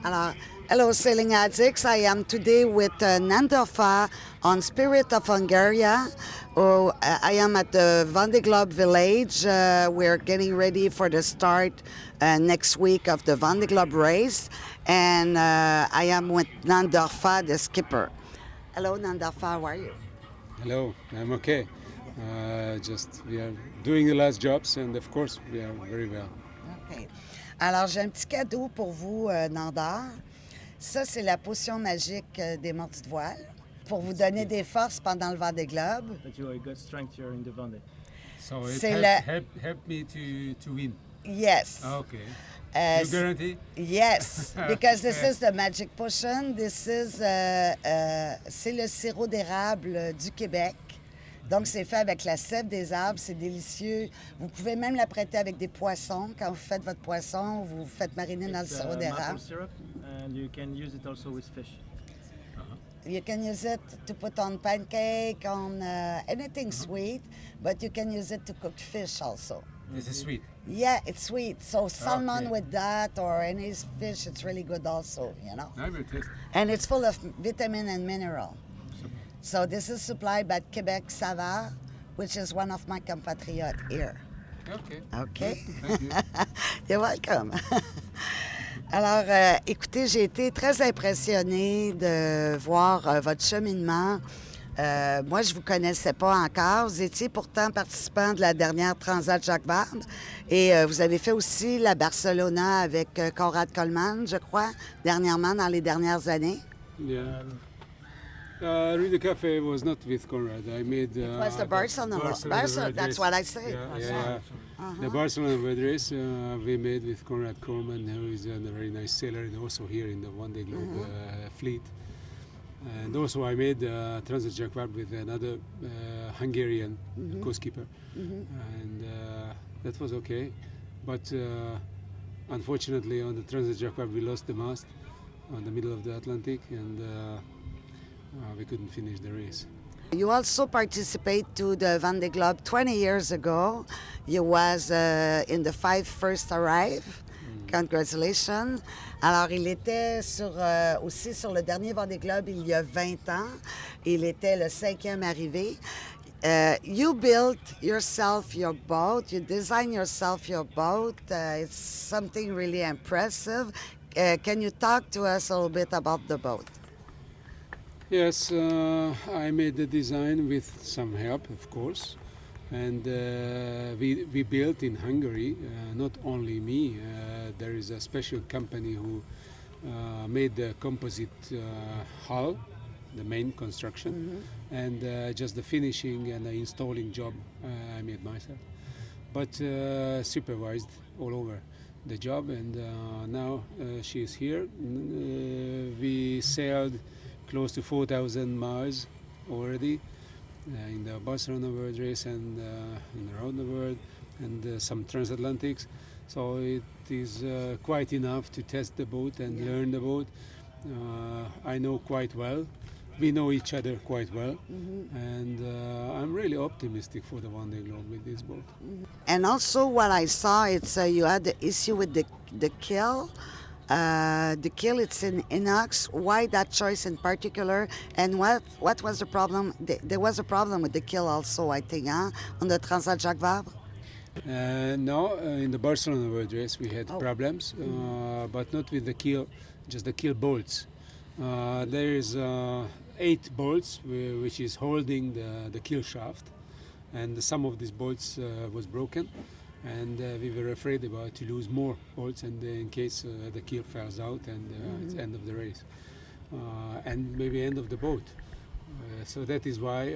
Alors, hello sailing addicts. I am today with Nandor Fa on Spirit of Hungary. I am at the Vendee Globe Village. We're getting ready for the start next week of the Vendee Globe race. And I am with Nandor Fa, the skipper. Hello, Nandor Fa, how are you? Hello, I'm okay. Just we are doing the last jobs, and of course we are very well. OK. Alors, j'ai un petit cadeau pour vous, Nandor. Ça, c'est la potion magique des Mordus de voile pour vous donner des forces pendant le Vendée Globe. That you got strength here in the Vendee. So it C'est help me to win. Yes. Okay. Uh, You guarantee? Yes, because this is the magic potion. This is c'est le sirop d'érable du Québec. Donc, c'est fait avec la sève des arbres. C'est délicieux. Vous pouvez même la prêter avec des poissons. Quand vous faites votre poisson, vous faites mariner dans le sirop Maple d'érable. syrup, and you can use it also with fish. You can use it to put on pancake, on anything sweet, but you can use it to cook fish also. This is sweet. Yeah, it's sweet. So salmon Okay. with that or any fish, it's really good also, you know. I will taste. And it's full of vitamin and mineral. So this is supplied by Quebec Savard, which is one of my compatriots here. Okay. Okay? Thank you. You're welcome. Alors, écoutez, j'ai été très impressionnée de voir votre cheminement. Moi, je ne vous connaissais pas encore. Vous étiez pourtant participant de la dernière Transat Jacques Vabre. Et vous avez fait aussi la Barcelona avec Conrad Coleman, je crois, dernièrement, dans les dernières années. Yeah. Read the Cafe was not with Conrad. I made. It was the Barcelona. road That's race. what I say. Yeah. The Barcelona road race we made with Conrad Coleman, who is a very nice sailor, and also here in the Vendee Globe fleet. And also I made Transat Jacques Vabre with another Hungarian coastkeeper, and that was okay. But unfortunately, on the Transat Jacques Vabre, we lost the mast on the middle of the Atlantic, and we couldn't finish the race. You also participate to the Vendee Globe 20 years ago. You was in the 5 first arrive. Congratulations. Alors, il était aussi sur le dernier Vendée Globe il y a 20 ans. Il était le 5e arrivé. You built yourself your boat. You designed yourself your boat. It's something really impressive. Can you talk to us a little bit about the boat? Yes, I made the design with some help, of course, and we built in Hungary. Not only me, there is a special company who made the composite hull, the main construction, and just the finishing and the installing job I made myself, but supervised all over the job. And now she is here. We sailed close to 4,000 miles already in the Barcelona World Race and around the world, and some transatlantics. So it is quite enough to test the boat and learn the boat. I know quite well. We know each other quite well, and I'm really optimistic for the Vendee Globe with this boat. And also what I saw, it's you had the issue with the keel. The keel, it's in inox. Why that choice in particular? And what was the problem? There was a problem with the keel also, I think, on the Transat Jacques Vabre? No, in the Barcelona World Race we had problems, but not with the keel, just the keel bolts. There is 8 bolts which is holding the keel shaft, and some of these bolts was broken, and we were afraid about to lose more bolts, and in case the keel falls out and it's end of the race, and maybe end of the boat. So that is why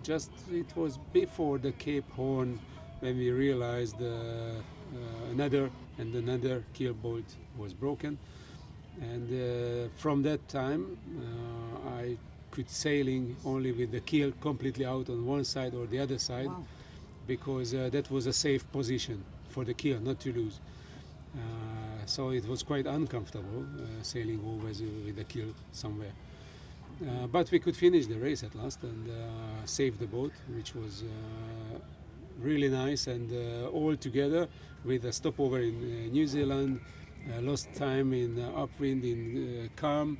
just it was before the Cape Horn when we realized another keel bolt was broken, and from that time I could sailing only with the keel completely out on one side or the other side. Wow. Because that was a safe position for the keel not to lose. So it was quite uncomfortable sailing always with the keel somewhere. But we could finish the race at last and save the boat, which was really nice, and all together with a stopover in New Zealand lost time in upwind, in calm.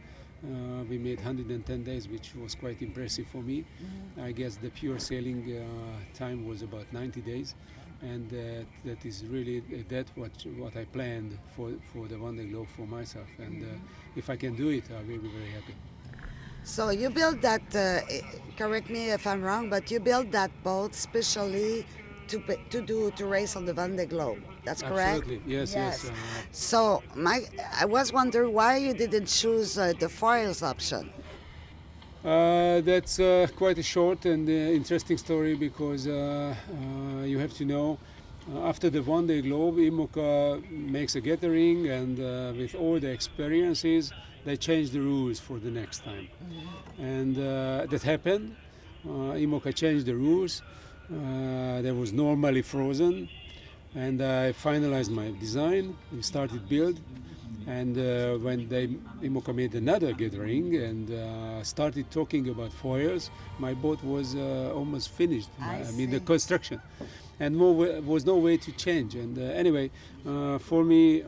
We made 110 days, which was quite impressive for me. I guess the pure sailing time was about 90 days, and that is really what I planned for the Vendee Globe for myself. And if I can do it, I will be very happy. So you built that, correct me if I'm wrong, but you built that boat specially to race on the Vendee Globe. That's correct? Absolutely, yes. So I was wondering why you didn't choose the foils option. That's quite a short and interesting story because you have to know after the Vendee Globe, IMOCA makes a gathering, and with all the experiences, they change the rules for the next time. And that happened. IMOCA changed the rules. There was normally frozen, and I finalized my design and started build. And when IMOCA made another gathering and started talking about foils, my boat was almost finished. I mean, the construction, and was no way to change. And anyway, for me,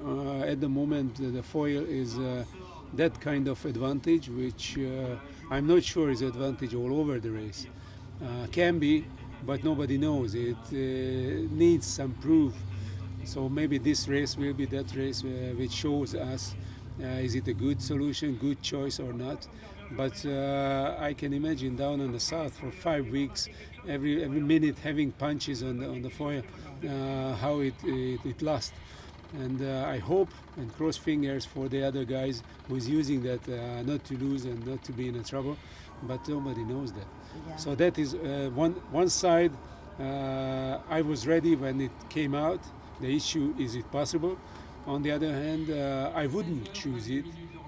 at the moment, the foil is that kind of advantage, which I'm not sure is advantage all over the race. Can be, but nobody knows. It needs some proof. So maybe this race will be that race which shows us is it a good solution, good choice or not. But I can imagine down in the south for 5 weeks, every minute having punches on the foil, how it lasts. And I hope and cross fingers for the other guys who is using that not to lose and not to be in a trouble. But nobody knows that. Yeah. So that is one side. I was ready when it came out. The issue, is it possible? On the other hand, I wouldn't choose it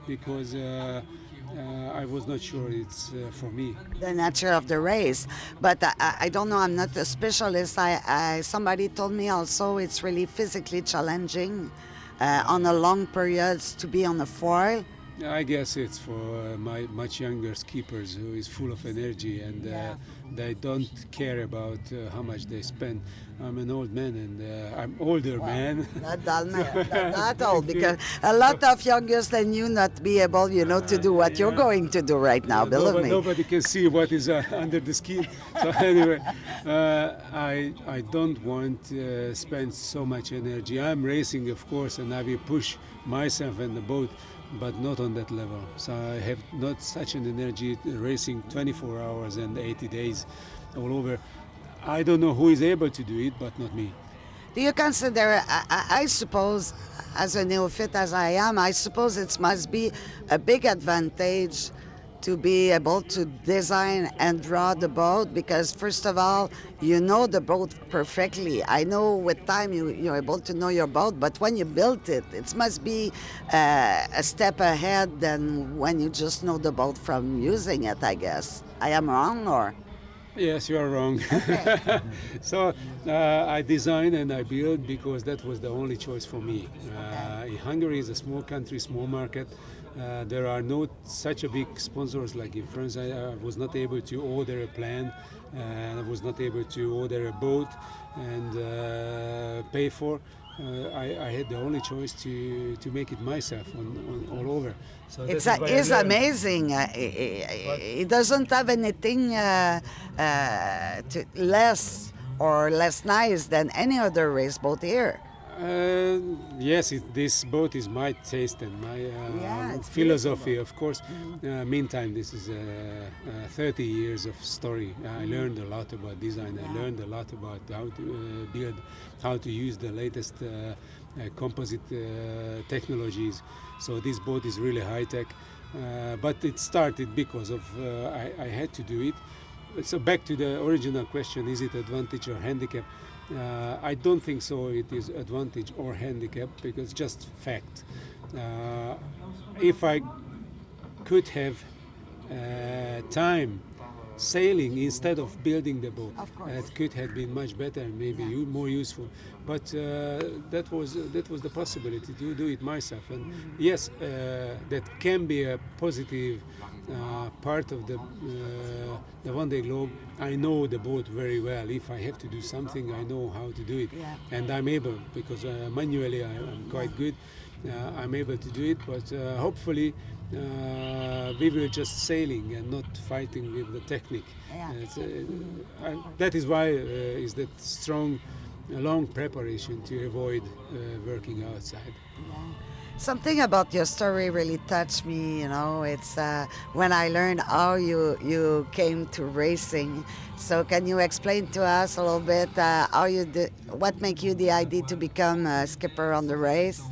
because I was not sure it's for me. The nature of the race. But I don't know, I'm not a specialist. Somebody told me also it's really physically challenging on a long periods to be on a foil. I guess it's for my much younger skippers who is full of energy and they don't care about how much they spend. I'm an old man and I'm older man. Not old, because a lot of youngers than you not be able, to do what you're going to do right now. Believe me. Nobody can see what is under the skin. So anyway, I don't want to spend so much energy. I'm racing, of course, and I will push myself and the boat, but not on that level. So I have not such an energy racing 24 hours and 80 days all over. I don't know who is able to do it, but not me. Do you consider, I suppose, as a neophyte as I am, I suppose it must be a big advantage to be able to design and draw the boat, because first of all, you know the boat perfectly. I know with time you're able to know your boat, but when you built it, it must be a step ahead than when you just know the boat from using it, I guess. I am wrong, or? Yes, you are wrong. Okay. So I designed and I built because that was the only choice for me. Hungary is a small country, small market. There are not such a big sponsors like in France. I was not able to order a plane. I was not able to order a boat and pay for. I had the only choice to make it myself on all over. So It's amazing. It doesn't have anything less or less nice than any other race boat here. Yes, this boat is my taste and my it's philosophy, of course. Meantime, this is 30 years of story. I learned a lot about design. I learned a lot about how to build, how to use the latest composite technologies. So this boat is really high tech. But it started because of I had to do it. So back to the original question: is it advantage or handicap? I don't think so. It is advantage or handicap because just fact. If I could have time sailing instead of building the boat, it could have been much better and maybe more useful. But that was the possibility to do it myself. And yes, that can be a positive part of the Vendee Globe. I know the boat very well. If I have to do something, I know how to do it, and I'm able because manually I'm quite good. I'm able to do it, but hopefully we were just sailing and not fighting with the technique. Yeah. That is why is that strong, long preparation to avoid working outside. Something about your story really touched me. It's when I learned how you came to racing. So can you explain to us a little bit how you did, what make you the idea to become a skipper on the race?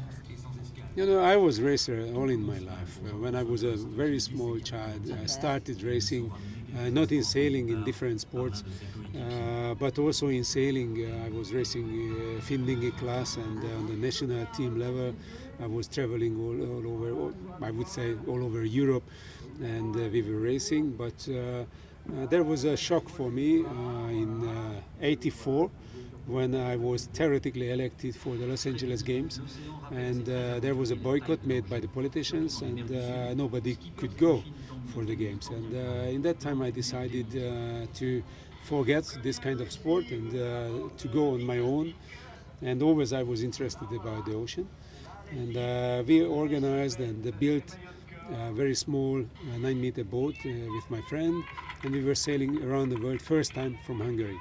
I was a racer all in my life. When I was a very small child, I started racing, not in sailing, in different sports, but also in sailing. I was racing Vendee class, and on the national team level, I was traveling all over, I would say all over Europe, and we were racing. But there was a shock for me in '84 when I was theoretically elected for the Los Angeles Games, and there was a boycott made by the politicians, and nobody could go for the games. And in that time I decided to forget this kind of sport and to go on my own. And always I was interested about the ocean. And we organized and built a very small 9-meter boat with my friend, and we were sailing around the world first time from Hungary.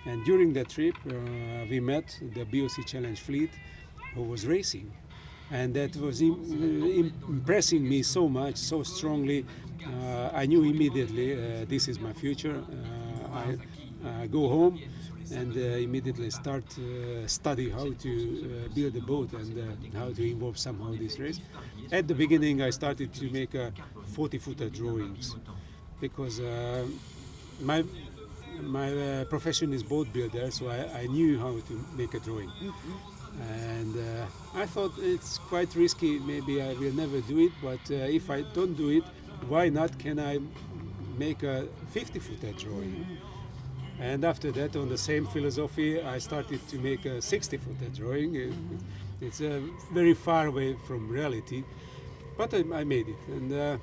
And during that trip, we met the BOC Challenge fleet who was racing. And that was impressing me so much, so strongly. I knew immediately this is my future. I go home and immediately start study how to build a boat and how to involve somehow this race. At the beginning, I started to make 40-footer drawings because my profession is boat builder, so I knew how to make a drawing. And I thought it's quite risky, maybe I will never do it, but if I don't do it, why not can I make a 50-footer drawing? And after that, on the same philosophy, I started to make a 60-footer drawing. It's very far away from reality, but I made it. And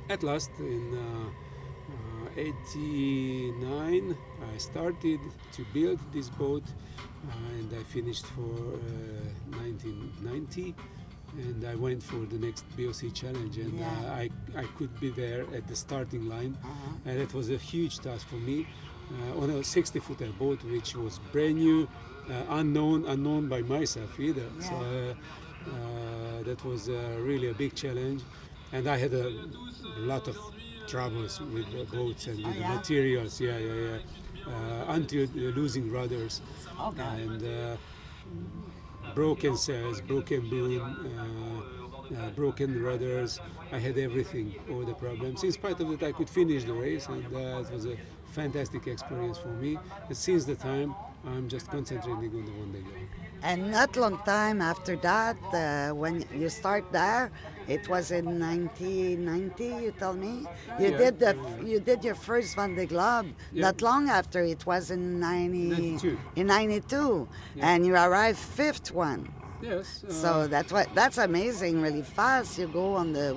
at last, in '89, I started to build this boat, and I finished for 1990, and I went for the next BOC challenge, and I could be there at the starting line, and it was a huge task for me on a 60-footer boat, which was brand new, unknown by myself either. So that was really a big challenge, and I had a lot of troubles with the boats and with the materials, until losing rudders and broken sails, broken boom, broken rudders. I had everything, all the problems. In spite of that, I could finish the race, and it was a fantastic experience for me. And since the time, I'm just concentrating on the Vendee Globe. And not long time after that, when you start there, it was in 1990. You tell me you did your first Vendee Globe. Not long after, it was in 92. In '92, and you arrived fifth one. Yes. So that's amazing. Really fast. You go on the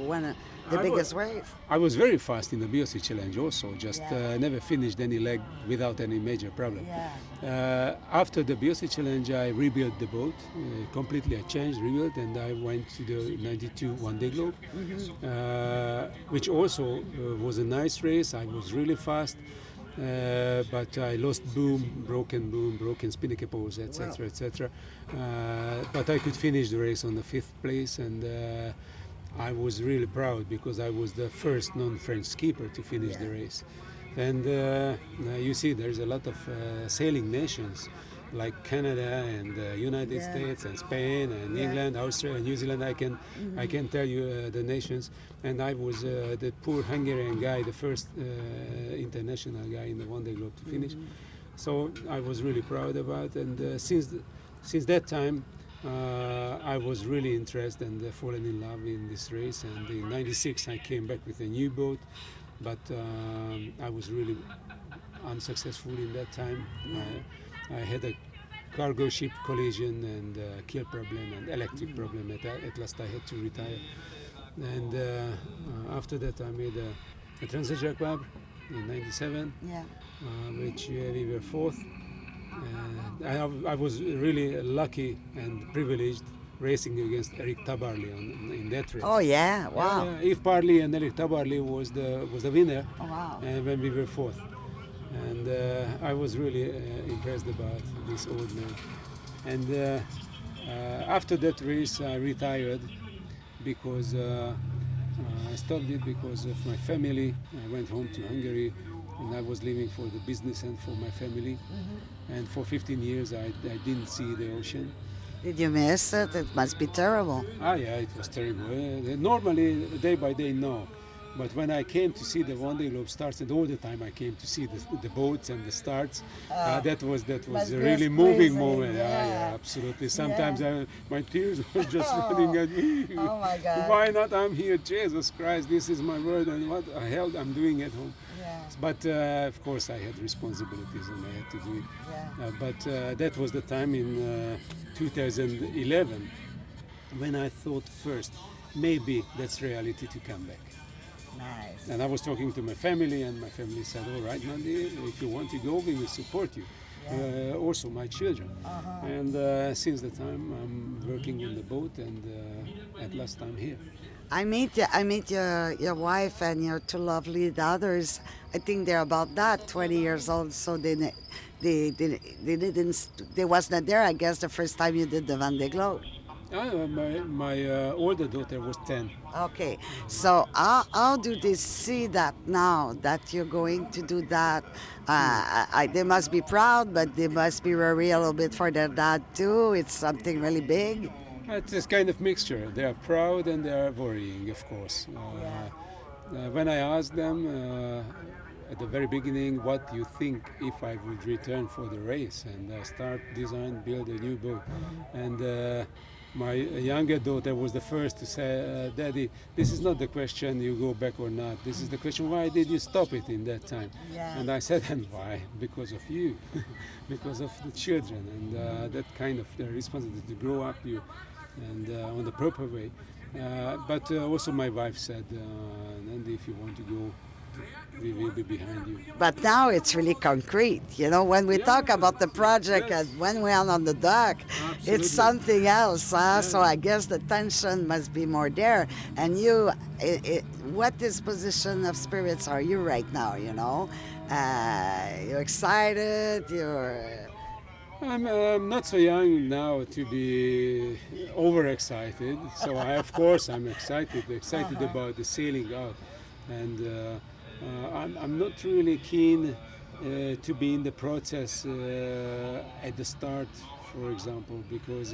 biggest race. I was very fast in the BOC challenge also, just never finished any leg without any major problem. After the BOC challenge, I rebuilt the boat, completely I changed, rebuilt, and I went to the 92 Vendee Globe, which also was a nice race. I was really fast, but I lost boom, broken spinnaker poles, etc., etc. But I could finish the race on the 5th place, and I was really proud because I was the first non-French skipper to finish the race. And you see, there's a lot of sailing nations like Canada and United States and Spain and England, Australia, New Zealand. I can tell you the nations. And I was the poor Hungarian guy, the first international guy in the Vendee Globe to finish. So I was really proud about it. And since that time, I was really interested and fallen in love in this race. And in '96, I came back with a new boat, but I was really unsuccessful in that time. I had a cargo ship collision and keel problem and electric problem. At last, I had to retire. And after that, I made a Transatlantic Club in '97, which we were 4th. I was really lucky and privileged racing against Eric Tabarly in that race. Oh yeah! Wow! Yeah, Yves Parley and Eric Tabarly was the winner, Oh, wow! when we were fourth. And I was really impressed about this old man. And after that race, I retired because I stopped it because of my family. I went home to Hungary, and I was living for the business and for my family. And for 15 years, I didn't see the ocean. Did you miss it? It must be terrible. Ah, yeah, it was terrible. Normally, day by day, no. But when I came to see the Vendee Globe starts, and all the time I came to see the boats and the starts, that was must a be really as moving crazy, moment. yeah. Yeah, absolutely. Sometimes my tears were just running at me. Oh my God! Why not? I'm here, Jesus Christ! This is my world, and what the hell I'm doing at home. Yeah. But of course, I had responsibilities, and I had to do it. Yeah. But that was the time in 2011 when I thought first, maybe that's reality to come back. Nice. And I was talking to my family, and my family said, all right, Nandi, if you want to go, we will support you. Also my children. And since the time, I'm working on the boat, and at last I'm here. I meet your wife and your two lovely daughters. I think they're about that, 20 years old. So they was not there. I guess the first time you did the Vendee Globe. My older daughter was 10. Okay, so how do they see that now that you're going to do that? They must be proud, but they must be worried a little bit for their dad too. It's something really big. It's this kind of mixture. They are proud and they are worrying, of course. When I asked them at the very beginning, what do you think if I would return for the race and start build a new boat? And my younger daughter was the first to say, Daddy, this is not the question you go back or not. This is the question, why did you stop it in that time? Yeah. And I said, and why? Because of you, because of the children, and that kind of the responsibility to grow up you and on the proper way. But also my wife said, Nandi, if you want to go, we will be behind you. But now it's really concrete. You know, when we talk about the project Yes. and when we are on the dock, Absolutely. it's something else. So I guess the tension must be more there. And you, what disposition of spirits are you right now? You know, you're excited. I'm not so young now to be overexcited. So of course I'm excited about the sailing out, and I'm not really keen to be in the process at the start, for example, because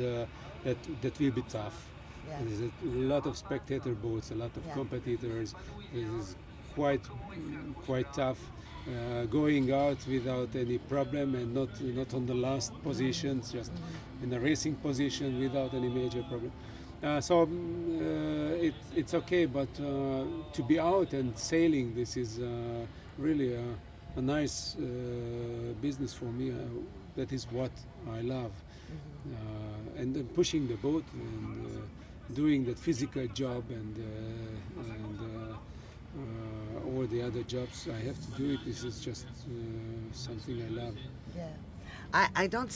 that will be tough. Yeah. There's a lot of spectator boats, a lot of competitors. It is quite tough. Going out without any problem and not on the last positions, just in a racing position without any major problem. It's okay, but to be out and sailing, this is really a nice business for me. That is what I love. And then pushing the boat and doing that physical job and all the other jobs I have to do it. This is just something I love. Yeah. I don't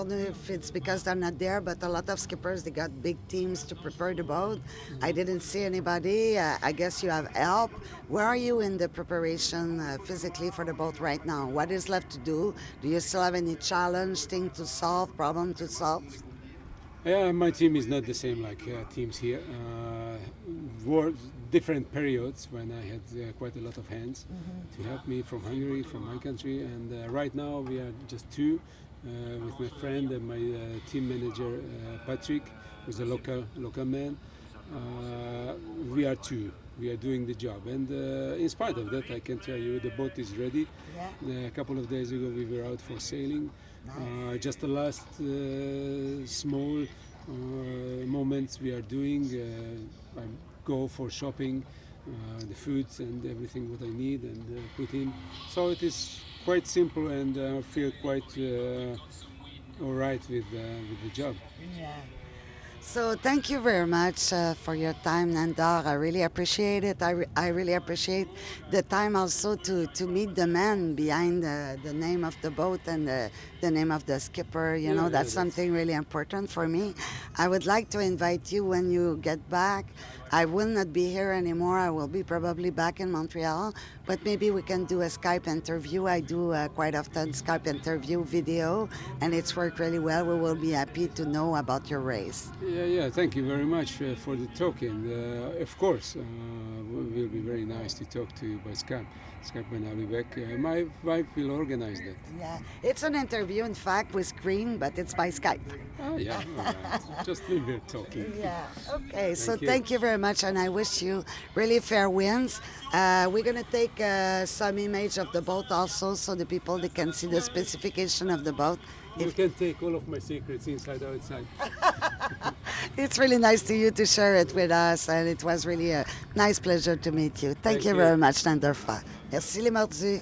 know if it's because they're not there, but a lot of skippers, they got big teams to prepare the boat. I didn't see anybody. I guess you have help. Where are you in the preparation physically for the boat right now? What is left to do? Do you still have any challenge, thing to solve, problem to solve? Yeah, my team is not the same like teams here. Were different periods when I had quite a lot of hands to help me from Hungary, from my country, and right now we are just two with my friend and my team manager Patrick, who's a local man. We are two. We are doing the job, and in spite of that, I can tell you the boat is ready. Yeah. A couple of days ago, we were out for sailing. Just the last small moments we are doing. I go for shopping, the foods and everything what I need and put in. So it is quite simple, and I feel quite all right with the job. Yeah. So thank you very much for your time, Nandor. I really appreciate it. I really appreciate the time also to meet the man behind the name of the boat and the name of the skipper. You know, that's something really important for me. I would like to invite you when you get back. I will not be here anymore. I will be probably back in Montreal, but maybe we can do a Skype interview. I do quite often Skype interview video, and it's worked really well. We will be happy to know about your race. Yeah. Thank you very much for the talk. And of course, it will be very nice to talk to you by Skype. Skype when I'll be back. My wife will organize that. Yeah, it's an interview, in fact, with screen, but it's by Skype. Oh, yeah. All right. Just leave it talking. Yeah. Okay. So you. thank you very much, and I wish you really fair winds. We're gonna take some image of the boat also, so the people they can see the specification of the boat. You can take all of my secrets inside outside. It's really nice to you to share it with us, and it was really a nice pleasure to meet you. Thank you you. very much, Nandor Fa. Merci les mordus.